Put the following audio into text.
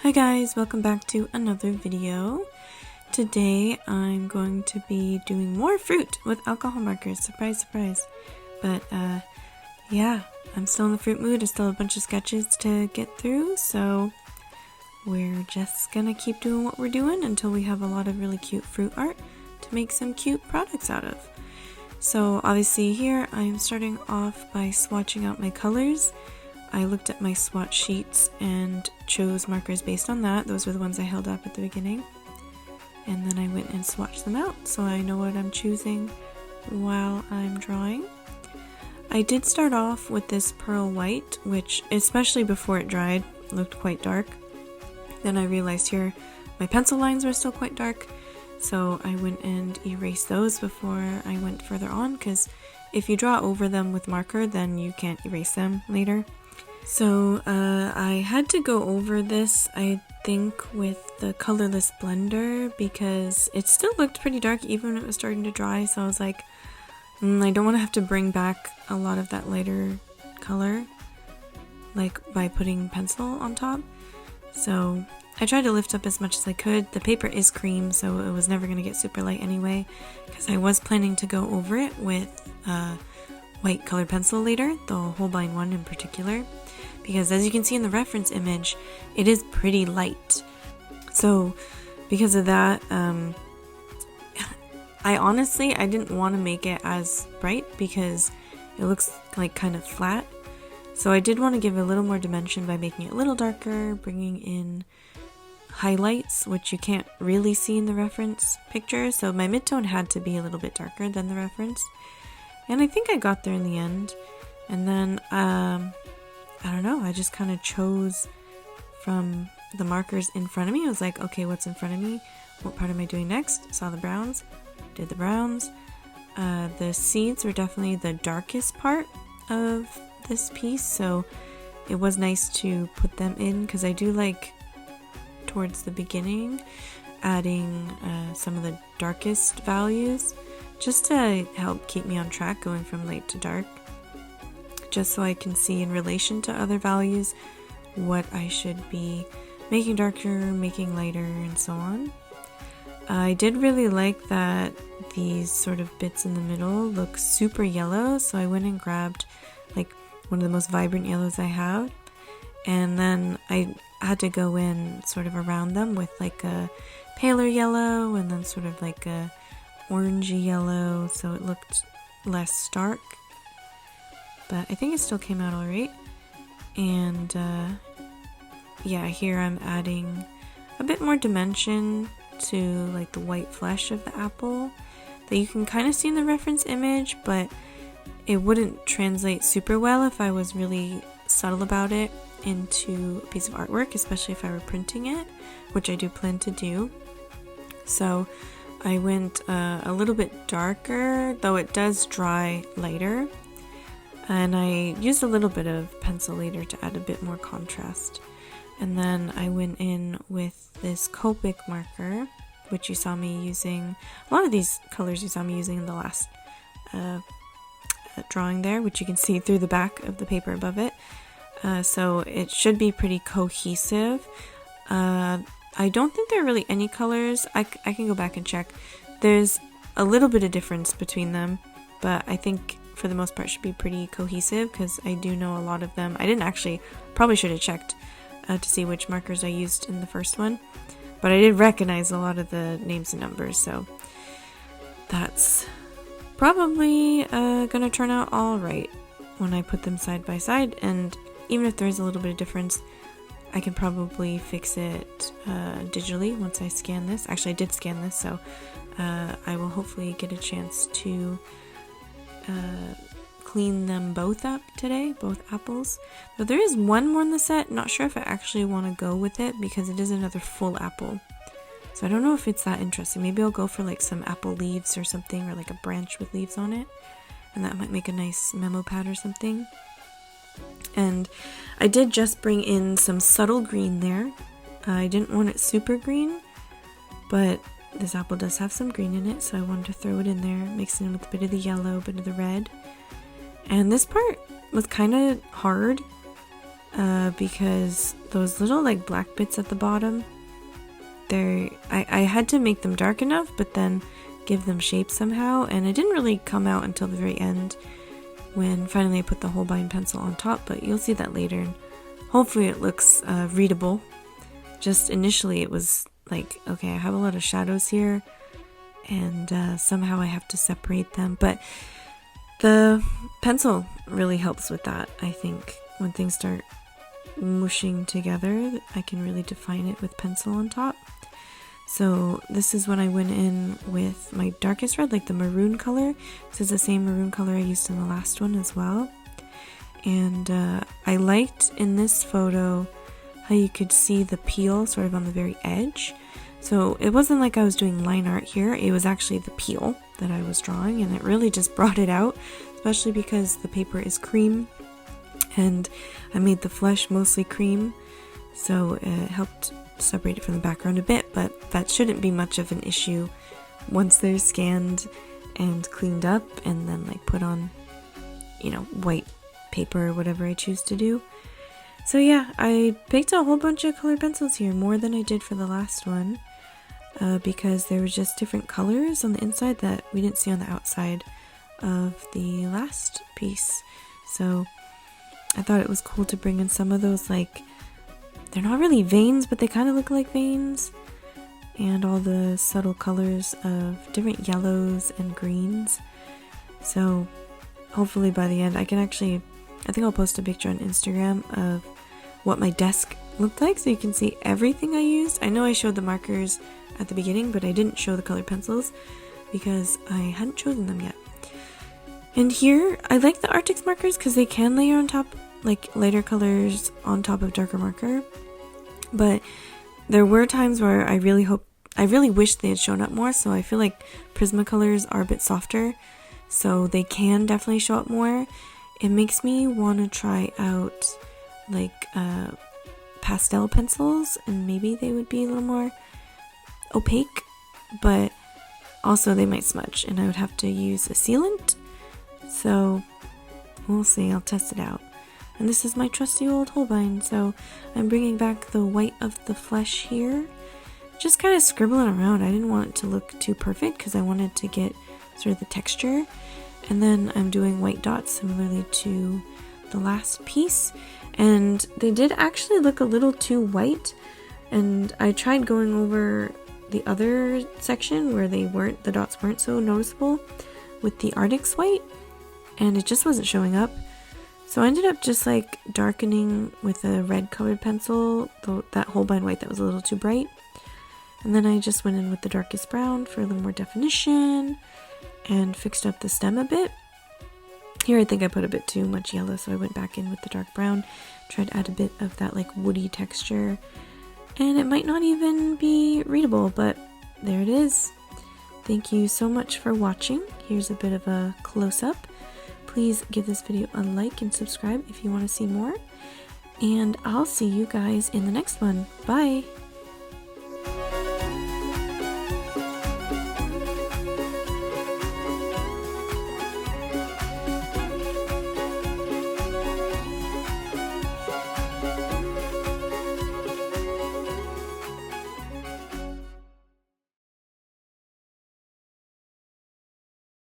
Hi guys, welcome back to another video. Today I'm going to be doing more fruit with alcohol markers. Surprise, surprise. But yeah, I'm still in the fruit mood. I still have a bunch of sketches to get through, so we're just gonna keep doing what we're doing until we have a lot of really cute fruit art to make some cute products out of. So obviously here I'm starting off by swatching out my colors. I looked at my swatch sheets and chose markers based on that. Those were the ones I held up at the beginning. And then I went and swatched them out so I know what I'm choosing while I'm drawing. I did start off with this pearl white, which, especially before it dried, looked quite dark. Then I realized here my pencil lines were still quite dark, so I went and erased those before I went further on, because if you draw over them with marker, then you can't erase them later. So I had to go over this, I think, with the colorless blender because it still looked pretty dark even when it was starting to dry. So I was like, I don't want to have to bring back a lot of that lighter color, like by putting pencil on top. So I tried to lift up as much as I could. The paper is cream, so it was never going to get super light anyway, because I was planning to go over it with white colored pencil later, the Holbein one in particular, because as you can see in the reference image, it is pretty light. So because of that, I didn't want to make it as bright because it looks like kind of flat. So I did want to give it a little more dimension by making it a little darker, bringing in highlights, which you can't really see in the reference picture. So my midtone had to be a little bit darker than the reference. And I think I got there in the end. And then, I don't know, I just kind of chose from the markers in front of me. I was like, okay, what's in front of me? What part am I doing next? Saw the browns, did the browns. The seeds were definitely the darkest part of this piece, so it was nice to put them in, because I do like, towards the beginning, adding some of the darkest values, just to help keep me on track going from light to dark, just so I can see in relation to other values what I should be making darker, making lighter, and so on. I did really like that these sort of bits in the middle look super yellow, so I went and grabbed like one of the most vibrant yellows I have, and then I had to go in sort of around them with like a paler yellow and then sort of like a orangey yellow, so it looked less stark, but I think it still came out alright. And yeah, here I'm adding a bit more dimension to like the white flesh of the apple that you can kind of see in the reference image, but it wouldn't translate super well if I was really subtle about it into a piece of artwork, especially if I were printing it, which I do plan to do. So I went a little bit darker, though it does dry lighter, and I used a little bit of pencil later to add a bit more contrast. And then I went in with this Copic marker, which you saw me using, a lot of these colors you saw me using in the last drawing there, which you can see through the back of the paper above it. So it should be pretty cohesive. I don't think there are really any colors. I can go back and check. There's a little bit of difference between them, but I think for the most part should be pretty cohesive, because I do know a lot of them. I didn't actually, probably should have checked to see which markers I used in the first one, but I did recognize a lot of the names and numbers, so that's probably gonna turn out alright when I put them side by side. And even if there's a little bit of difference, I can probably fix it digitally once I scan this. Actually, I did scan this, so I will hopefully get a chance to clean them both up today, both apples. But there is one more in the set, not sure if I actually want to go with it because it is another full apple. So I don't know if it's that interesting. Maybe I'll go for like some apple leaves or something, or like a branch with leaves on it, and that might make a nice memo pad or something. And I did just bring in some subtle green there. I didn't want it super green, but this apple does have some green in it, so I wanted to throw it in there, mix it in with a bit of the yellow, a bit of the red. And this part was kind of hard because those little like black bits at the bottom, I had to make them dark enough, but then give them shape somehow, and it didn't really come out until the very end when finally I put the Holbein pencil on top, but you'll see that later, and hopefully it looks readable. Just initially it was like, okay, I have a lot of shadows here, and somehow I have to separate them, but the pencil really helps with that. I think when things start mushing together, I can really define it with pencil on top. So this is when I went in with my darkest red, like the maroon color. This is the same maroon color I used in the last one as well. And I liked in this photo how you could see the peel sort of on the very edge. So it wasn't like I was doing line art here, it was actually the peel that I was drawing, and it really just brought it out, especially because the paper is cream and I made the flesh mostly cream, so it helped separate it from the background a bit, but that shouldn't be much of an issue once they're scanned and cleaned up and then like put on, you know, white paper or whatever I choose to do. So yeah, I picked a whole bunch of colored pencils here, more than I did for the last one, because there were just different colors on the inside that we didn't see on the outside of the last piece. So I thought it was cool to bring in some of those, like, they're not really veins, but they kind of look like veins, and all the subtle colors of different yellows and greens. So hopefully by the end I can actually, I think I'll post a picture on Instagram of what my desk looked like so you can see everything I used. I know I showed the markers at the beginning, but I didn't show the colored pencils because I hadn't chosen them yet. And here, I like the Arctic markers because they can layer on top, like lighter colors on top of darker marker. But there were times where I really wish they had shown up more, so I feel like Prismacolors are a bit softer, so they can definitely show up more. It makes me want to try out like pastel pencils, and maybe they would be a little more opaque, but also they might smudge and I would have to use a sealant. So we'll see, I'll test it out. And this is my trusty old Holbein, so I'm bringing back the white of the flesh here. Just kind of scribbling around. I didn't want it to look too perfect because I wanted to get sort of the texture. And then I'm doing white dots similarly to the last piece. And they did actually look a little too white. And I tried going over the other section where the dots weren't so noticeable with the Arctic's white, and it just wasn't showing up. So I ended up just like darkening with a red colored pencil, that Holbein white that was a little too bright. And then I just went in with the darkest brown for a little more definition and fixed up the stem a bit. Here I think I put a bit too much yellow, so I went back in with the dark brown, tried to add a bit of that like woody texture. And it might not even be readable, but there it is. Thank you so much for watching. Here's a bit of a close-up. Please give this video a like and subscribe if you want to see more. And I'll see you guys in the next one. Bye!